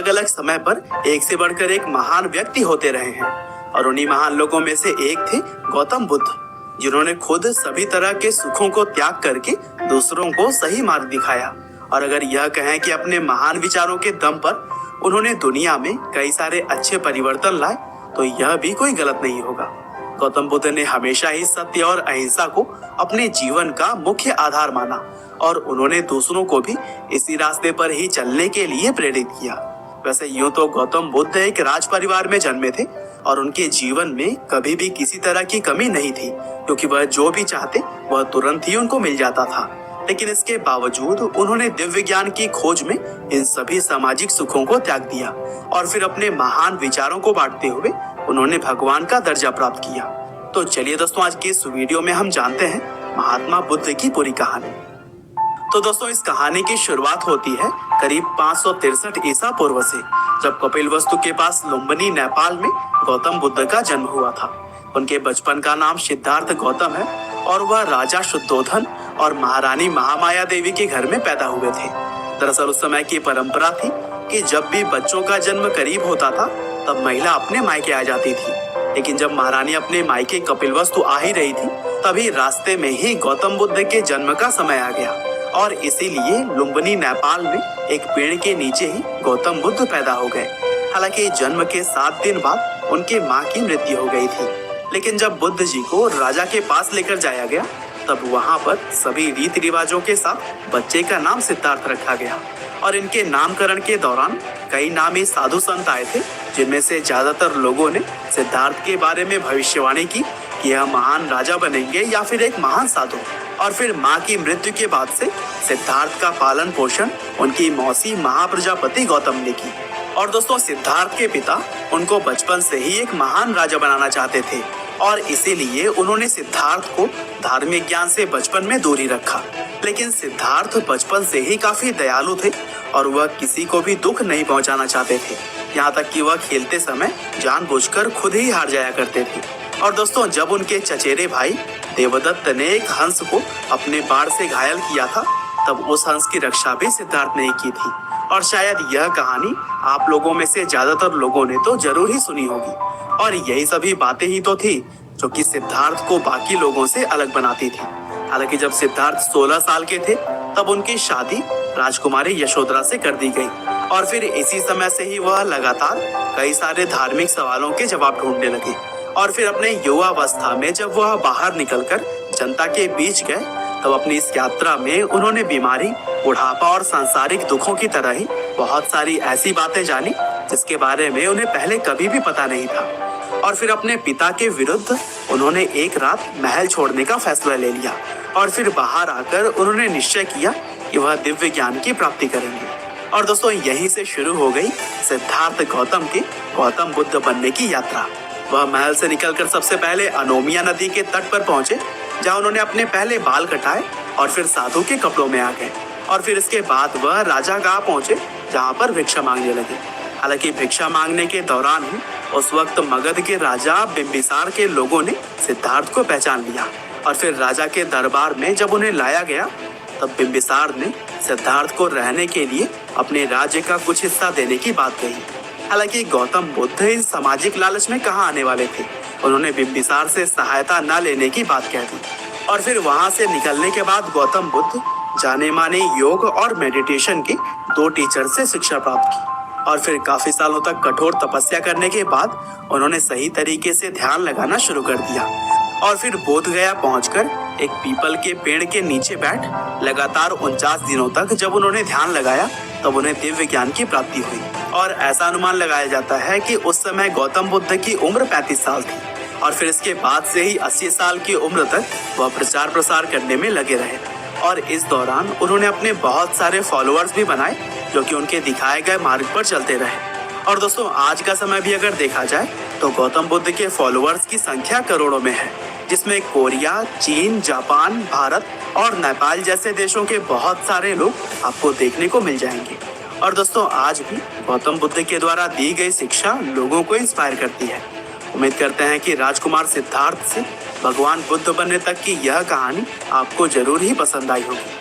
अलग अलग समय पर एक से बढ़कर एक महान व्यक्ति होते रहे हैं और उन्हीं महान लोगों में से एक थे गौतम बुद्ध, जिन्होंने खुद सभी तरह के सुखों को त्याग करके दूसरों को सही मार्ग दिखाया। और अगर यह कहें कि अपने महान विचारों के दम पर उन्होंने दुनिया में कई सारे अच्छे परिवर्तन लाए, तो यह भी कोई गलत नहीं होगा। गौतम बुद्ध ने हमेशा ही सत्य और अहिंसा को अपने जीवन का मुख्य आधार माना और उन्होंने दूसरों को भी इसी रास्ते पर ही चलने के लिए प्रेरित किया। वैसे यूं तो गौतम बुद्ध एक राज परिवार में जन्मे थे और उनके जीवन में कभी भी किसी तरह की कमी नहीं थी, क्योंकि वह जो भी चाहते वह तुरंत ही उनको मिल जाता था। लेकिन इसके बावजूद उन्होंने दिव्य ज्ञान की खोज में इन सभी सामाजिक सुखों को त्याग दिया और फिर अपने महान विचारों को बांटते हुए उन्होंने भगवान का दर्जा प्राप्त किया। तो चलिए दोस्तों, आज की इस वीडियो में हम जानते हैं महात्मा बुद्ध की पूरी कहानी। तो दोस्तों, इस कहानी की शुरुआत होती है करीब 563 ईसा पूर्व से, जब कपिलवस्तु के पास लुम्बिनी नेपाल में गौतम बुद्ध का जन्म हुआ था। उनके बचपन का नाम सिद्धार्थ गौतम है और वह राजा शुद्धोधन और महारानी महामाया देवी के घर में पैदा हुए थे। दरअसल उस समय की परंपरा थी कि जब भी बच्चों का जन्म करीब होता था तब महिला अपने मायके आ जाती थी। लेकिन जब महारानी अपने मायके कपिलवस्तु आ ही रही थी, तभी रास्ते में ही गौतम बुद्ध के जन्म का समय आ गया और इसीलिए लुम्बिनी नेपाल में एक पेड़ के नीचे ही गौतम बुद्ध पैदा हो गए। हालांकि जन्म के 7 दिन बाद उनके माँ की मृत्यु हो गई थी। लेकिन जब बुद्ध जी को राजा के पास लेकर जाया गया, तब वहाँ पर सभी रीति रिवाजों के साथ बच्चे का नाम सिद्धार्थ रखा गया और इनके नामकरण के दौरान कई नामी साधु संत आए थे, जिनमें से ज्यादातर लोगों ने सिद्धार्थ के बारे में भविष्यवाणी की कि यह महान राजा बनेंगे या फिर एक महान साधु। और फिर माँ की मृत्यु के बाद से सिद्धार्थ का पालन पोषण उनकी मौसी महाप्रजापति गौतम ने की। और दोस्तों, सिद्धार्थ के पिता उनको बचपन से ही एक महान राजा बनाना चाहते थे और इसीलिए उन्होंने सिद्धार्थ को धार्मिक ज्ञान से बचपन में दूरी रखा। लेकिन सिद्धार्थ बचपन से ही काफी दयालु थे और वह किसी को भी दुख नहीं पहुंचाना चाहते थे, यहाँ तक कि वह खेलते समय जानबूझकर खुद ही हार जाया करते थे। और दोस्तों, जब उनके चचेरे भाई देवदत्त ने एक हंस को अपने बाण से घायल किया था, तब उस हंस की रक्षा भी सिद्धार्थ ने की थी। और शायद यह कहानी आप लोगों में से ज्यादातर लोगों ने तो जरूर ही सुनी होगी। और यही सभी बातें ही तो थी जो कि सिद्धार्थ को बाकी लोगों से अलग बनाती थी। हालांकि जब सिद्धार्थ 16 साल के थे, तब उनकी शादी राजकुमारी यशोधरा से कर दी गई और फिर इसी समय से ही वह लगातार कई सारे धार्मिक सवालों के जवाब ढूंढने लगे। और फिर अपने युवावस्था में जब वह बाहर निकलकर जनता के बीच गए, तब अपनी इस यात्रा में उन्होंने बीमारी, बुढ़ापा और सांसारिक दुखों की तरह ही बहुत सारी ऐसी बातें जानी जिसके बारे में उन्हें पहले कभी भी पता नहीं था। और फिर अपने पिता के विरुद्ध उन्होंने एक रात महल छोड़ने का फैसला ले लिया और फिर बाहर आकर उन्होंने निश्चय किया कि वह दिव्य ज्ञान की प्राप्ति करेंगे। और दोस्तों, यहीं से शुरू हो गई सिद्धार्थ गौतम की गौतम बुद्ध बनने की यात्रा। वह महल से निकलकर सबसे पहले अनोमिया नदी के तट पर पहुंचे, जहां उन्होंने अपने पहले बाल कटाए और फिर साधु के कपड़ों में आ गए। और फिर इसके बाद वह राजा गांव पहुंचे, जहां पर भिक्षा मांगने लगे। हालांकि भिक्षा मांगने के दौरान ही उस वक्त मगध के राजा बिंबिसार के लोगों ने सिद्धार्थ को पहचान लिया और फिर राजा के दरबार में जब उन्हें लाया गया, तब बिंबिसार ने सिद्धार्थ को रहने के लिए अपने राज्य का कुछ हिस्सा देने की बात कही। हालांकि गौतम बुद्ध इस सामाजिक लालच में कहाँ आने वाले थे, उन्होंने बिंबिसार से सहायता न लेने की बात कह दी। और फिर वहां से निकलने के बाद गौतम बुद्ध जाने माने योग और मेडिटेशन के 2 टीचर से शिक्षा प्राप्त की और फिर काफी सालों तक कठोर तपस्या करने के बाद उन्होंने सही तरीके से ध्यान लगाना शुरू कर दिया। और फिर बोधगया पहुंचकर एक पीपल के पेड़ के नीचे बैठ लगातार 49 दिनों तक जब उन्होंने ध्यान लगाया, तब उन्हें दिव्य ज्ञान की प्राप्ति हुई। और ऐसा अनुमान लगाया जाता है कि उस समय गौतम बुद्ध की उम्र 35 साल थी और फिर इसके बाद से ही 80 साल की उम्र तक वह प्रचार प्रसार करने में लगे रहे। और इस दौरान उन्होंने अपने बहुत सारे फॉलोअर्स भी बनाए, जो कि उनके दिखाए गए मार्ग पर चलते रहे। और दोस्तों, आज का समय भी अगर देखा जाए तो गौतम बुद्ध के फॉलोअर्स की संख्या करोड़ों में है, जिसमें कोरिया, चीन, जापान, भारत और नेपाल जैसे देशों के बहुत सारे लोग आपको देखने को मिल जाएंगे। और दोस्तों, आज भी गौतम बुद्ध के द्वारा दी गई शिक्षा लोगों को इंस्पायर करती है। उम्मीद करते हैं कि राजकुमार सिद्धार्थ से भगवान बुद्ध बनने तक की यह कहानी आपको जरूर ही पसंद आई होगी।